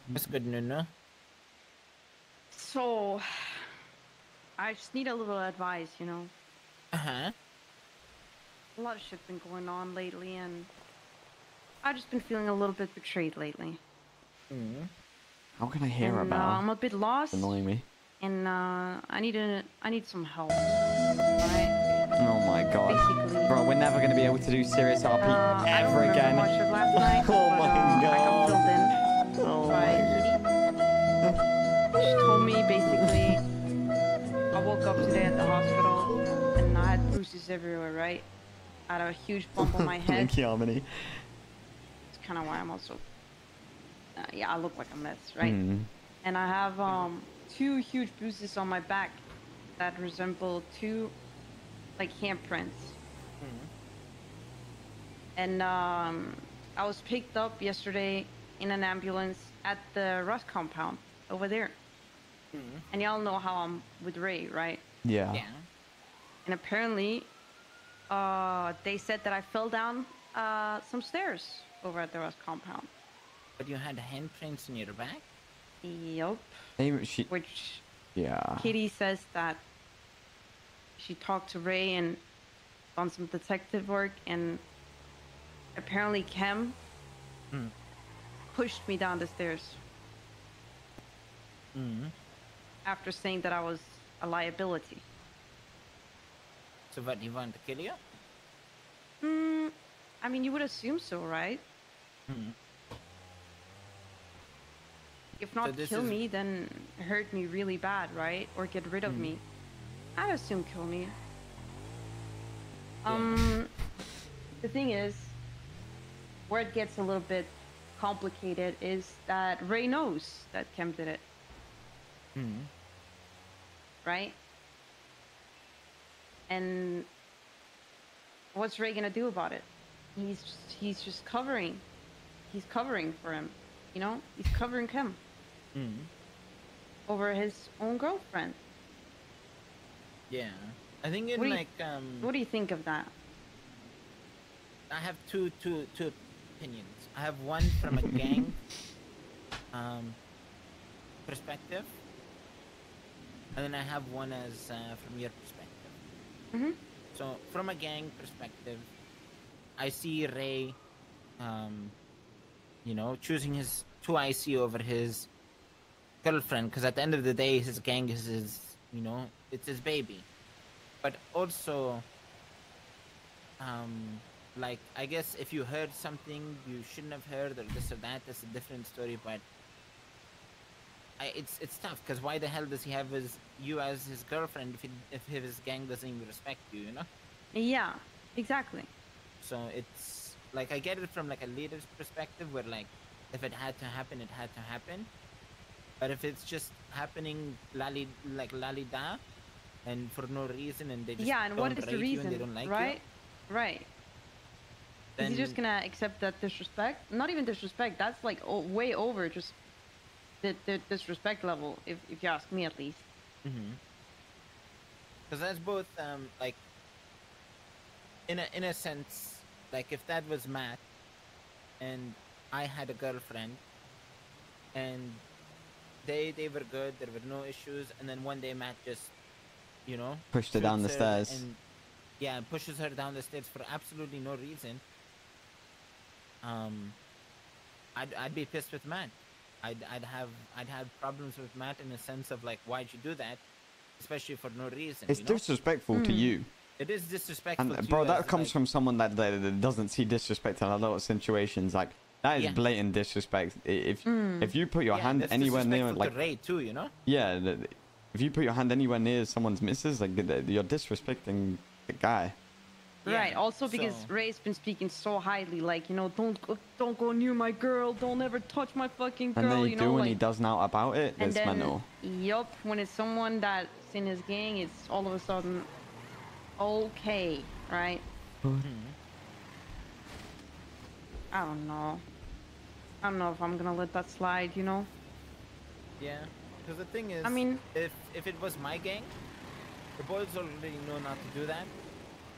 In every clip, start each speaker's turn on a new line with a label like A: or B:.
A: That's good, Nunu.
B: So, I just need a little advice, you know?
A: Uh-huh.
B: A lot of shit been going on lately, and I've just been feeling a little bit betrayed lately.
C: How can I hear
B: And,
C: about?
B: I'm a bit lost.
C: It's annoying me.
B: And I need some help. Right?
C: Oh my god.
B: Basically.
C: Bro, we're never gonna be able to do serious RP ever
B: I don't
C: again.
B: much of last night,
C: Oh
B: but,
C: my
B: I got
C: god.
B: filled in
C: Oh
B: by
C: my.
B: Edie. She told me basically I woke up today at the hospital and I had bruises everywhere, right? I had a huge bump on my head.
C: Thank you, Harmony.
B: It's kind of why I'm also yeah, I look like a mess, right? And I have 2 huge bruises on my back that resemble 2 like handprints. And I was picked up yesterday in an ambulance at the RUST compound over there. And y'all know how I'm with Ray, right?
C: Yeah.
B: And apparently they said that I fell down some stairs over at the RUST compound.
A: But you had handprints in your back?
B: Yup. Which
C: yeah.
B: Kitty says that she talked to Ray and done some detective work, and apparently Chem pushed me down the stairs after saying that I was a liability.
A: So what, you want to kill you?
B: I mean, you would assume so, right? If not
A: So
B: kill me, then hurt me really bad, right? Or get rid of me. I'd assume kill me. The thing is, where it gets a little bit complicated is that Ray knows that Chem did it. Right? And what's Ray gonna do about it? He's just covering. He's covering for him. You know? He's covering Chem. Over his own girlfriend.
A: Yeah. I think in
B: what do you think of that?
A: I have two opinions. I have one from a gang perspective, and then I have one as from your perspective. So from a gang perspective, I see Ray, you know, choosing his 2IC over his girlfriend, because at the end of the day, his gang is his, you know, it's his baby. But also, like, I guess if you heard something you shouldn't have heard or this or that, that's a different story. But it's tough, because why the hell does he have you as his girlfriend if his gang doesn't even respect you, you know?
B: Yeah, exactly.
A: So it's like, I get it from like a leader's perspective, where like, if it had to happen, it had to happen. But if it's just happening lali-da, and for no reason, and they just
B: and what is the reason?
A: They don't like
B: right?
A: you,
B: Right. Then, is he just gonna accept that disrespect? Not even disrespect. That's like way over just the disrespect level, if you ask me, at least.
A: Because that's both like in a sense, like if that was Matt and I had a girlfriend and they were good, there were no issues, and then one day Matt just, you know,
C: pushed her down the stairs.
A: And yeah, pushes her down the stairs for absolutely no reason. I'd be pissed with Matt. I'd have problems with Matt in a sense of like, why'd you do that, especially for no reason.
C: It's disrespectful to you.
A: It is disrespectful.
C: And bro, that comes from someone that doesn't see disrespect in a lot of situations. Like, that is blatant disrespect. If you put your hand anywhere near, like,
A: Ray too, you know?
C: Yeah, if you put your hand anywhere near someone's missus, like, you're disrespecting the guy.
B: Right. Also, because Ray's been speaking so highly, like, you know, don't go near my girl, don't ever touch my fucking girl.
C: And then
B: you know,
C: when he does now about it, it's mental.
B: Yup. When it's someone that's in his gang, it's all of a sudden okay, right? I don't know. I don't know if I'm gonna let that slide, you know?
A: Yeah, because the thing is,
B: I mean,
A: if it was my gang, the boys already know not to do that,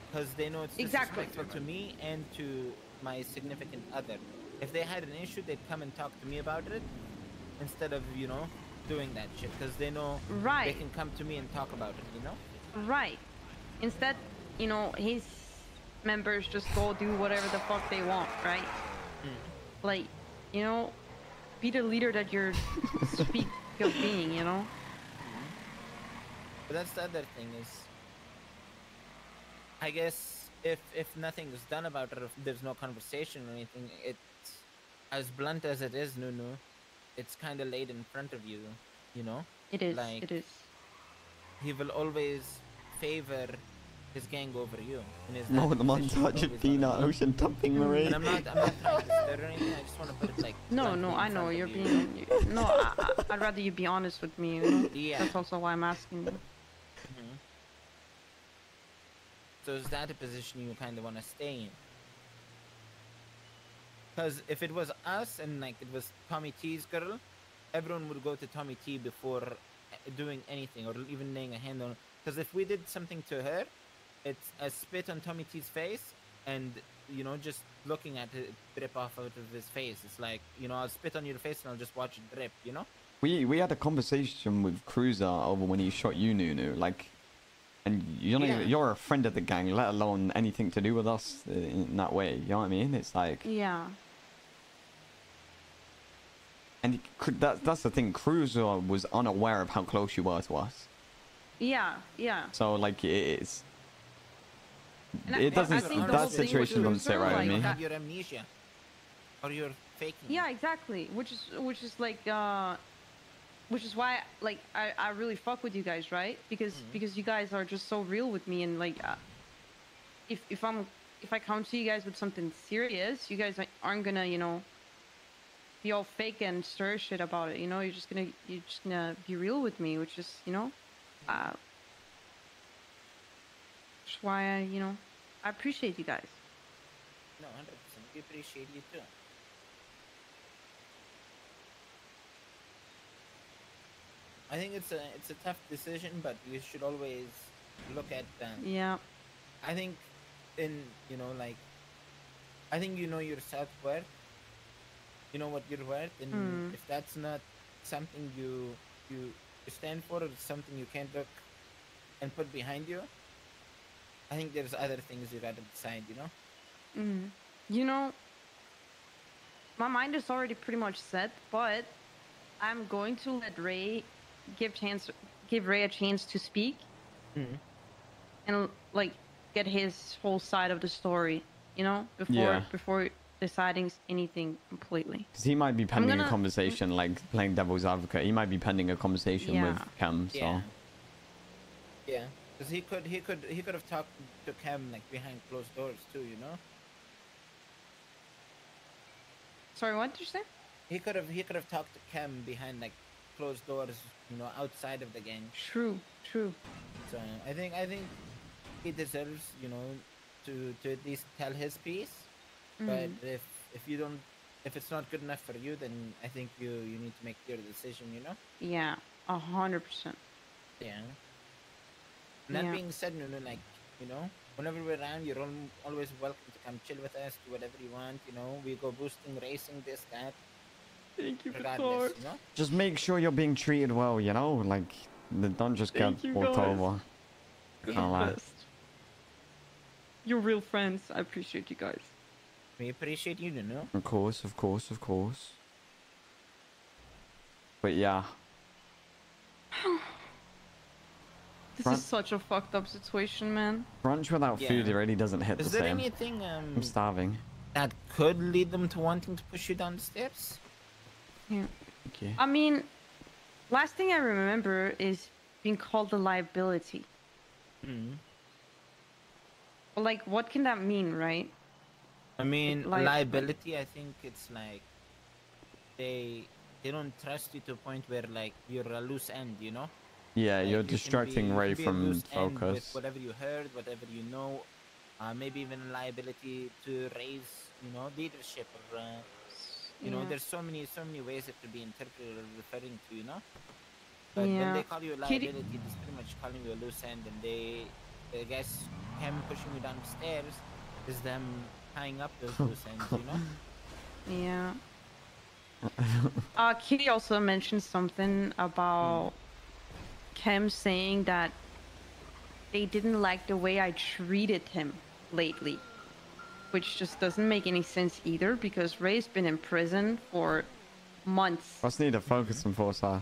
A: because they know it's disrespectful to me and to my significant other. If they had an issue, they'd come and talk to me about it instead of, you know, doing that shit, because they know they can come to me and talk about it, you know?
B: Right. Instead, you know, his members just go do whatever the fuck they want, right? Like, you know, be the leader that you're speak of being, you know?
A: But that's the other thing is, I guess if nothing is done about it, if there's no conversation or anything, it's as blunt as it is, Nunu, it's kind of laid in front of you, you know?
B: It is.
A: Like,
B: it is.
A: he will always favor his gang over you.
C: No, the montage of Peanut Ocean dumping Marie.
A: And I'm not trying to stir or anything. I just want to put it like.
B: No, I know you're being. No, I'd rather you be honest with me. You know?
A: Yeah.
B: That's also why I'm asking you.
A: So is that a position you kind of want to stay in? Because if it was us and like it was Tommy T's girl, everyone would go to Tommy T before doing anything or even laying a hand on. Because if we did something to her, it's a spit on Tommy T's face, and you know, just looking at it drip off out of his face. It's like, you know, I'll spit on your face and I'll just watch it drip. You know. We
C: had a conversation with Cruiser over when he shot you, Nunu. Like, and you're a friend of the gang, let alone anything to do with us in that way. You know what I mean? It's like.
B: Yeah.
C: And that's the thing. Cruiser was unaware of how close you were to us.
B: Yeah.
C: So like it's.
B: And
C: it doesn't. That situation doesn't sit right with me.
A: You have your amnesia, or you're faking.
B: Yeah, exactly. Which is like which is why like I really fuck with you guys, right? Because you guys are just so real with me, and like if I come to you guys with something serious, you guys aren't gonna, you know, be all fake and stir shit about it. You know, you're just gonna be real with me, which is, you know, which is why I appreciate you guys.
A: No, 100%. We appreciate you too. I think it's a tough decision, but you should always look at
B: Yeah.
A: I think I think you know your self-worth. You know what you're worth, and if that's not something you stand for, or something you can't look and put behind you, I think there's other things you gotta decide, you know?
B: You know, my mind is already pretty much set, but I'm going to let Ray give Ray a chance to speak, and like get his whole side of the story, you know, before deciding anything completely.
C: Because he might be pending a conversation, like playing devil's advocate. He might be pending a conversation with Chem. So
A: yeah, because he could have talked to Chem like behind closed doors too, you know.
B: Sorry, what did you say?
A: He could have talked to Chem behind like closed doors, you know, outside of the gang.
B: True.
A: So I think he deserves, you know, to at least tell his piece. But if it's not good enough for you, then I think you need to make your decision, you know?
B: Yeah, 100%.
A: Yeah. And that being said, like, you know, whenever we're around, you're always welcome to come chill with us, do whatever you want, you know? We go boosting, racing, this, that.
B: Thank you,
A: regardless, you know?
C: Just make sure you're being treated well, you know? Like, don't just get walked over.
B: You're real friends. I appreciate you guys.
A: We appreciate you, Nunu.
C: Of course. But yeah.
B: This is such a fucked up situation, man.
C: Brunch without food, it really doesn't hit the same.
A: Is there anything
C: I'm starving.
A: that could lead them to wanting to push you down the stairs?
B: Yeah.
C: Okay.
B: I mean, last thing I remember is being called a liability. Like, what can that mean, right?
A: I mean, liability, I think it's like they don't trust you to a point where like you're a loose end, you know?
C: Yeah,
A: like,
C: you're distracting Ray from focus.
A: With whatever you heard, whatever you know, maybe even a liability to raise, you know, leadership, or you know, there's so many ways it could be interpreted or referring to, you know. But when they call you a liability, it's pretty much calling you a loose end, and I guess him pushing you down the stairs is them tying up those loose ends, you know.
B: Yeah. Kitty also mentioned something about Chem saying that they didn't like the way I treated him lately, which just doesn't make any sense either because Ray's been in prison for months.
C: Just need to focus on Forza.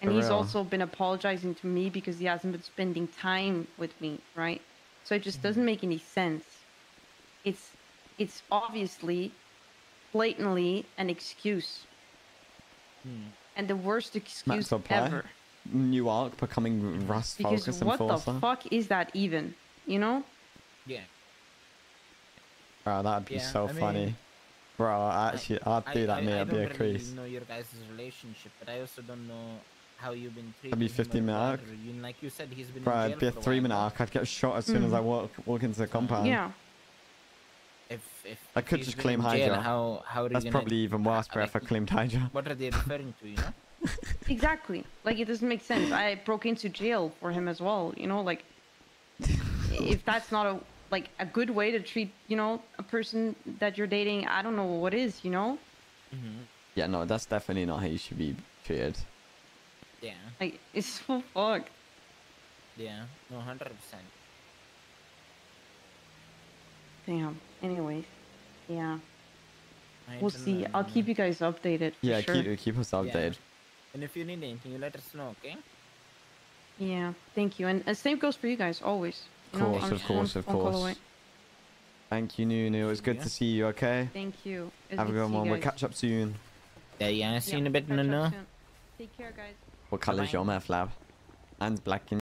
B: And he's also been apologizing to me because he hasn't been spending time with me, right? So it just doesn't make any sense. It's obviously, blatantly an excuse. And the worst excuse ever.
C: New arc becoming Rust focus and Forza.
B: What the fuck is that even? You know?
A: Yeah.
C: Bro, that'd be so funny. Bro, actually, I'd do that, mate. I'd be a crease.
A: I don't really know your guys' relationship, but I also don't know how you've been treating
C: It'd be 15-minute arc.
A: Like you said, he's been
C: Bro,
A: in jail
C: it'd be a
A: for a
C: 3-minute arc. I'd get shot as soon as I walk into the compound.
B: Yeah.
A: If
C: I could just claim Hydra.
A: How are
C: That's probably even worse, but if I claimed Hydra.
A: What are they referring to, you know?
B: Exactly. Like, it doesn't make sense. I broke into jail for him as well, you know? Like, if that's not a good way to treat, you know, a person that you're dating, I don't know what is, you know?
C: Yeah, no, that's definitely not how you should be treated.
A: Yeah.
B: Like, it's so fucked.
A: Yeah, no, 100%.
B: Damn. Anyways, yeah. We'll see. I'll keep you guys updated.
C: Yeah,
B: sure.
C: keep us updated.
A: Yeah. And if you need anything, you let us know, okay?
B: Yeah, thank you. And same goes for you guys, always. You know,
C: Of course. Thank you, Nunu. It was good to see you, okay?
B: Thank you.
C: Have a good one. We'll catch up soon.
A: Yeah, see you in a bit, Nunu.
B: Take care, guys.
C: What colour's your meth lab? Mine's black and